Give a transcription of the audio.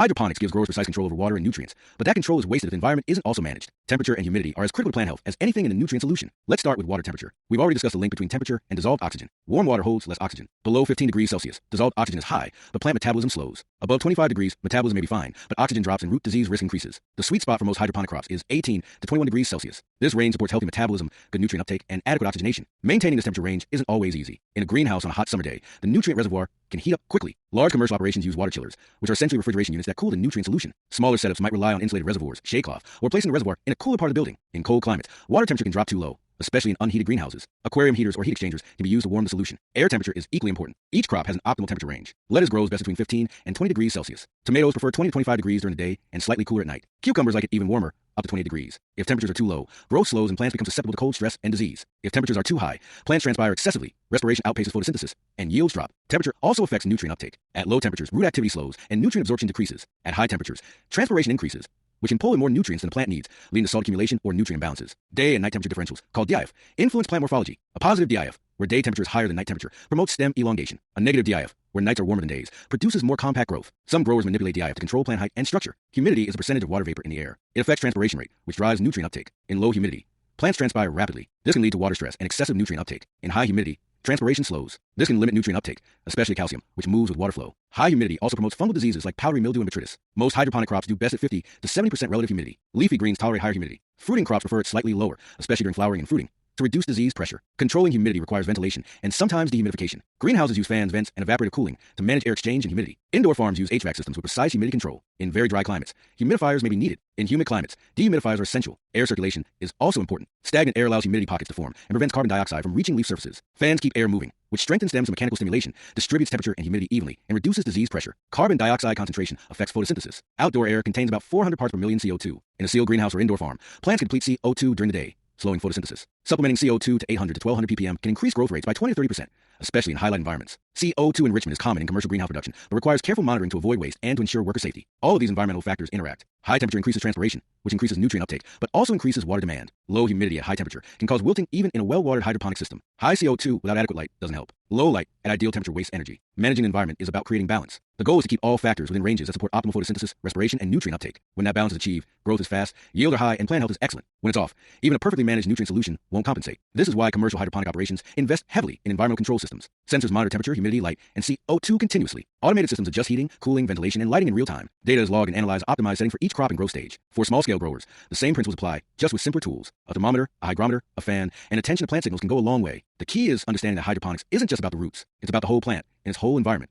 Hydroponics gives growers precise control over water and nutrients, but that control is wasted if the environment isn't also managed. Temperature and humidity are as critical to plant health as anything in a nutrient solution. Let's start with water temperature. We've already discussed the link between temperature and dissolved oxygen. Warm water holds less oxygen. Below 15 degrees Celsius, dissolved oxygen is high, but plant metabolism slows. Above 25 degrees, metabolism may be fine, but oxygen drops and root disease risk increases. The sweet spot for most hydroponic crops is 18 to 21 degrees Celsius. This range supports healthy metabolism, good nutrient uptake, and adequate oxygenation. Maintaining this temperature range isn't always easy. In a greenhouse on a hot summer day, the nutrient reservoir can heat up quickly. Large commercial operations use water chillers, which are essentially refrigeration units that cool the nutrient solution. Smaller setups might rely on insulated reservoirs, shade cloth, or placing the reservoir in a cooler part of the building. In cold climates, water temperature can drop too low, especially in unheated greenhouses. Aquarium heaters or heat exchangers can be used to warm the solution. Air temperature is equally important. Each crop has an optimal temperature range. Lettuce grows best between 15 and 20 degrees Celsius. Tomatoes prefer 20 to 25 degrees during the day and slightly cooler at night. Cucumbers like it even warmer, up to 28 degrees. If temperatures are too low, growth slows and plants become susceptible to cold stress and disease. If temperatures are too high, plants transpire excessively, respiration outpaces photosynthesis, and yields drop. Temperature also affects nutrient uptake. At low temperatures, root activity slows and nutrient absorption decreases. At high temperatures, transpiration increases, which can pull in more nutrients than the plant needs, leading to salt accumulation or nutrient imbalances. Day and night temperature differentials, called DIF, influence plant morphology. A positive DIF, where day temperature is higher than night temperature, promotes stem elongation. A negative DIF, where nights are warmer than days, produces more compact growth. Some growers manipulate DIF to control plant height and structure. Humidity is a percentage of water vapor in the air. It affects transpiration rate, which drives nutrient uptake. In low humidity, plants transpire rapidly. This can lead to water stress and excessive nutrient uptake. In high humidity, transpiration slows. This can limit nutrient uptake, especially calcium, which moves with water flow. High humidity also promotes fungal diseases like powdery mildew and botrytis. Most hydroponic crops do best at 50 to 70% relative humidity. Leafy greens tolerate higher humidity. Fruiting crops prefer it slightly lower, especially during flowering and fruiting. To reduce disease pressure, controlling humidity requires ventilation and sometimes dehumidification. Greenhouses use fans, vents, and evaporative cooling to manage air exchange and humidity. Indoor farms use HVAC systems with precise humidity control. In very dry climates, humidifiers may be needed. In humid climates, dehumidifiers are essential. Air circulation is also important. Stagnant air allows humidity pockets to form and prevents carbon dioxide from reaching leaf surfaces. Fans keep air moving, which strengthens stems and mechanical stimulation, distributes temperature and humidity evenly, and reduces disease pressure. Carbon dioxide concentration affects photosynthesis. Outdoor air contains about 400 parts per million CO2. In a sealed greenhouse or indoor farm, plants can deplete CO2 during the day, slowing photosynthesis. Supplementing CO2 to 800 to 1200 ppm can increase growth rates by 20 to 30%, especially in highlight environments. CO2 enrichment is common in commercial greenhouse production, but requires careful monitoring to avoid waste and to ensure worker safety. All of these environmental factors interact. High temperature increases transpiration, which increases nutrient uptake, but also increases water demand. Low humidity at high temperature can cause wilting even in a well-watered hydroponic system. High CO2 without adequate light doesn't help. Low light at ideal temperature wastes energy. Managing the environment is about creating balance. The goal is to keep all factors within ranges that support optimal photosynthesis, respiration, and nutrient uptake. When that balance is achieved, growth is fast, yield are high, and plant health is excellent. When it's off, even a perfectly managed nutrient solution won't compensate. This is why commercial hydroponic operations invest heavily in environmental control systems. Sensors monitor temperature, humidity, light, and CO2 continuously. Automated systems adjust heating, cooling, ventilation, and lighting in real time. Data is logged and analyzed, optimized setting for each crop and growth stage. For small-scale growers, the same principles apply, just with simpler tools. A thermometer, a hygrometer, a fan, and attention to plant signals can go a long way. The key is understanding that hydroponics isn't just about the roots. It's about the whole plant and its whole environment.